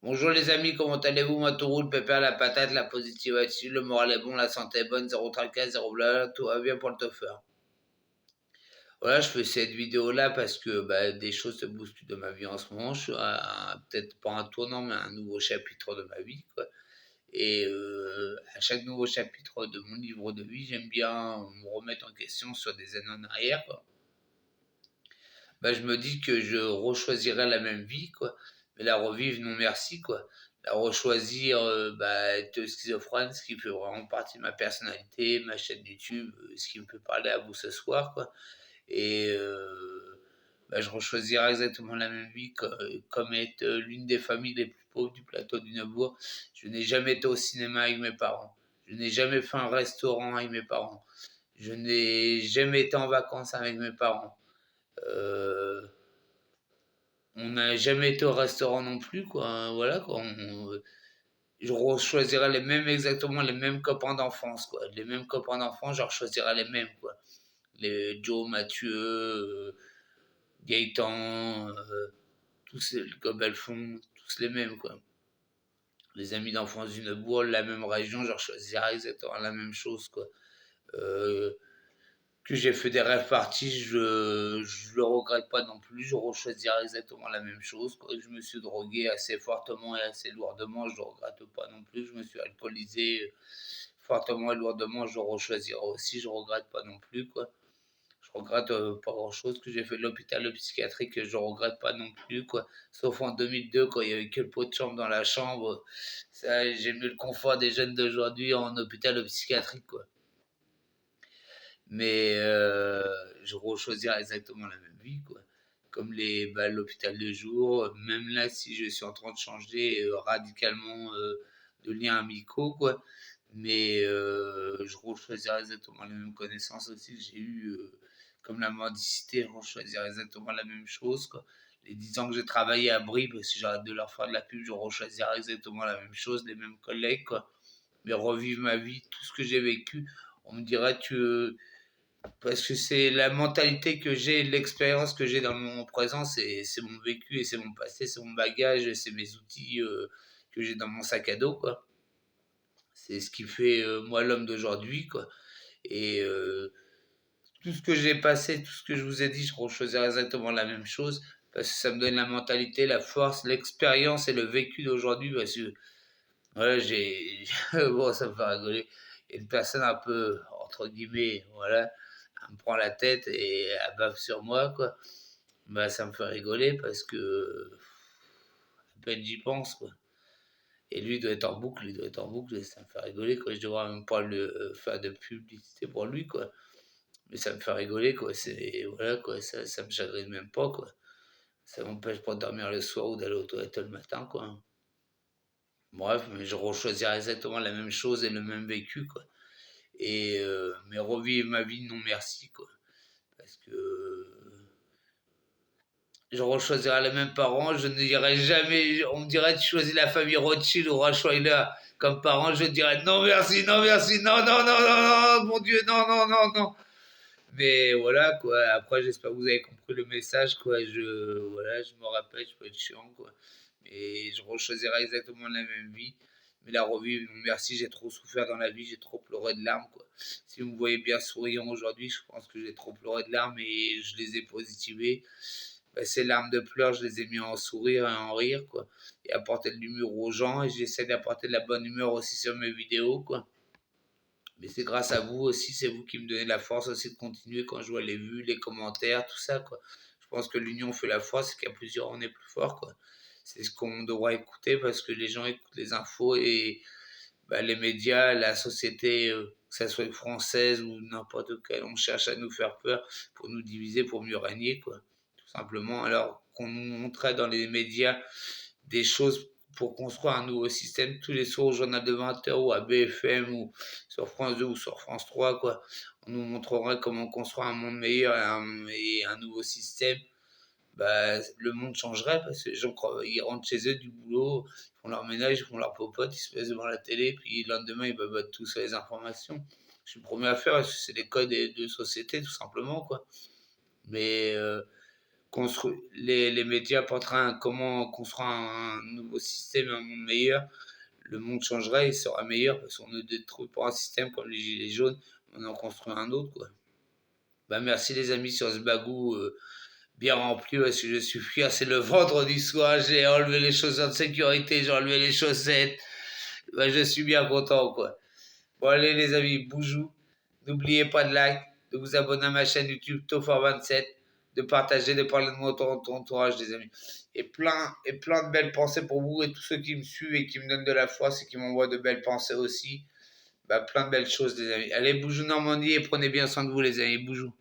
Bonjour les amis, comment allez-vous? Moi tout roule, pépère la patate, la positive attitude, le moral est bon, la santé est bonne, zéro tracas, zéro blabla, tout va bien pour le toffer. Voilà, je fais cette vidéo-là parce que des choses se bousculent de ma vie en ce moment. Je suis peut-être pas un tournant, mais un nouveau chapitre de ma vie, quoi. Et à chaque nouveau chapitre de mon livre de vie, j'aime bien me remettre en question sur des années en arrière, quoi. Je me dis que je rechoisirais la même vie, quoi. Mais la revivre, non merci, quoi. La rechoisir, être schizophrène, ce qui fait vraiment partie de ma personnalité, ma chaîne YouTube, ce qui me peut parler à vous ce soir, quoi. Et je rechoisirais exactement la même vie comme être l'une des familles les plus pauvres du plateau du Neubourg. Je n'ai jamais été au cinéma avec mes parents. Je n'ai jamais fait un restaurant avec mes parents. Je n'ai jamais été en vacances avec mes parents. Euh, on n'a jamais été au restaurant non plus, quoi, hein, voilà, quoi. Je choisirais exactement les mêmes copains d'enfance, quoi. Les mêmes copains d'enfance, je choisirais les mêmes, quoi. Les Joe, Mathieu, Gaëtan, tous les Gobelfond, tous les mêmes, quoi. Les amis d'enfance d'une bourre, la même région, je choisirais exactement la même chose, quoi. Euh, que j'ai fait des rêves parties, je le regrette pas non plus, je rechoisirais exactement la même chose, quoi. Je me suis drogué assez fortement et assez lourdement, je le regrette pas non plus. Je me suis alcoolisé fortement et lourdement, je le rechoisirais aussi, je regrette pas non plus, quoi. Je regrette pas grand chose que j'ai fait de l'hôpital psychiatrique, je regrette pas non plus, quoi. Sauf en 2002 quand il y avait que le pot de chambre dans la chambre, ça, j'ai mieux le confort des jeunes d'aujourd'hui en hôpital psychiatrique, quoi. Mais je rechoisirais exactement la même vie, quoi. Comme l'hôpital de jour, même là, si je suis en train de changer radicalement de liens amicaux, quoi. Mais je rechoisirais exactement les mêmes connaissances aussi que j'ai eues, comme la mendicité, je rechoisirais exactement la même chose, quoi. Les 10 ans que j'ai travaillé à Brive, si j'arrête de leur faire de la pub, je rechoisirais exactement la même chose, les mêmes collègues, quoi. Mais revivre ma vie, tout ce que j'ai vécu, on me dirait que parce que c'est la mentalité que j'ai, l'expérience que j'ai dans le moment présent, c'est mon vécu et c'est mon passé, c'est mon bagage, c'est mes outils que j'ai dans mon sac à dos, quoi. C'est ce qui fait moi l'homme d'aujourd'hui, quoi. Et tout ce que j'ai passé, tout ce que je vous ai dit, je rechoisirais exactement la même chose parce que ça me donne la mentalité, la force, l'expérience et le vécu d'aujourd'hui parce que voilà, bon, ça me fait rigoler. Il y a une personne un peu, entre guillemets, voilà, elle me prend la tête et elle bave sur moi, quoi. Ça me fait rigoler parce que, à peine j'y pense, quoi. Et lui, il doit être en boucle, il doit être en boucle, et ça me fait rigoler, quoi. Je devrais même pas le faire de publicité pour lui, quoi. Mais ça me fait rigoler, quoi. Voilà, quoi, ça me chagrine même pas, quoi. Ça m'empêche pas de dormir le soir ou d'aller aux toilettes le matin, quoi. Bref, mais je rechoisirais exactement la même chose et le même vécu, quoi. Et mais revivre ma vie, non merci, quoi. Parce que je rechoisirais les mêmes parents, je ne dirais jamais, on me dirait tu choisis la famille Rothschild ou Rothschilder comme parents, je dirais non merci, non merci, non, non, non, non, non, mon Dieu, non, non, non, non. Mais voilà, quoi. Après, j'espère que vous avez compris le message, quoi. Voilà, je me rappelle, je peux être chiant, quoi. Et je rechoisirais exactement la même vie. Mais la revivre, non merci, j'ai trop souffert dans la vie, j'ai trop pleuré de larmes, quoi. Si vous me voyez bien souriant aujourd'hui, je pense que j'ai trop pleuré de larmes et je les ai positivées. Ces larmes de pleurs, je les ai mis en sourire et en rire, quoi. Et apporter de l'humour aux gens. Et j'essaie d'apporter de la bonne humeur aussi sur mes vidéos, quoi. Mais c'est grâce à vous aussi, c'est vous qui me donnez la force aussi de continuer quand je vois les vues, les commentaires, tout ça, quoi. Je pense que l'union fait la force, et qu'à plusieurs on est plus fort, quoi. C'est ce qu'on devra écouter parce que les gens écoutent les infos et les médias, la société, que ça soit française ou n'importe quelle, on cherche à nous faire peur pour nous diviser, pour mieux régner, quoi. Tout simplement. Alors qu'on nous montrait dans les médias des choses pour construire un nouveau système tous les soirs au journal de 20 h ou à BFM ou sur France 2 ou sur France 3, quoi. On nous montrerait comment construire un monde meilleur et un nouveau système. Le monde changerait parce que les gens, ils rentrent chez eux du boulot, ils font leur ménage, ils font leur popote, ils se mettent devant la télé, puis le lendemain, ils babattent tout sur les informations. Je suis le premier à faire parce que c'est les codes de société, tout simplement, quoi. Mais les médias porteraient comment construire un nouveau système, un monde meilleur, le monde changerait, il sera meilleur parce qu'on ne détruit pas un système comme les gilets jaunes, on en construit un autre, quoi. Bah, merci les amis sur ce bagou bien rempli, parce que je suis fier, c'est le vendredi soir, j'ai enlevé les chaussures de sécurité, j'ai enlevé les chaussettes, bah, je suis bien content, quoi. Bon, allez les amis, boujou, n'oubliez pas de like, de vous abonner à ma chaîne YouTube Tofor27, de partager, de parler de moi dans ton entourage, les amis. Et plein de belles pensées pour vous et tous ceux qui me suivent et qui me donnent de la force et qui m'envoient de belles pensées aussi. Bah, plein de belles choses, les amis. Allez, boujou Normandie et prenez bien soin de vous, les amis. Boujou.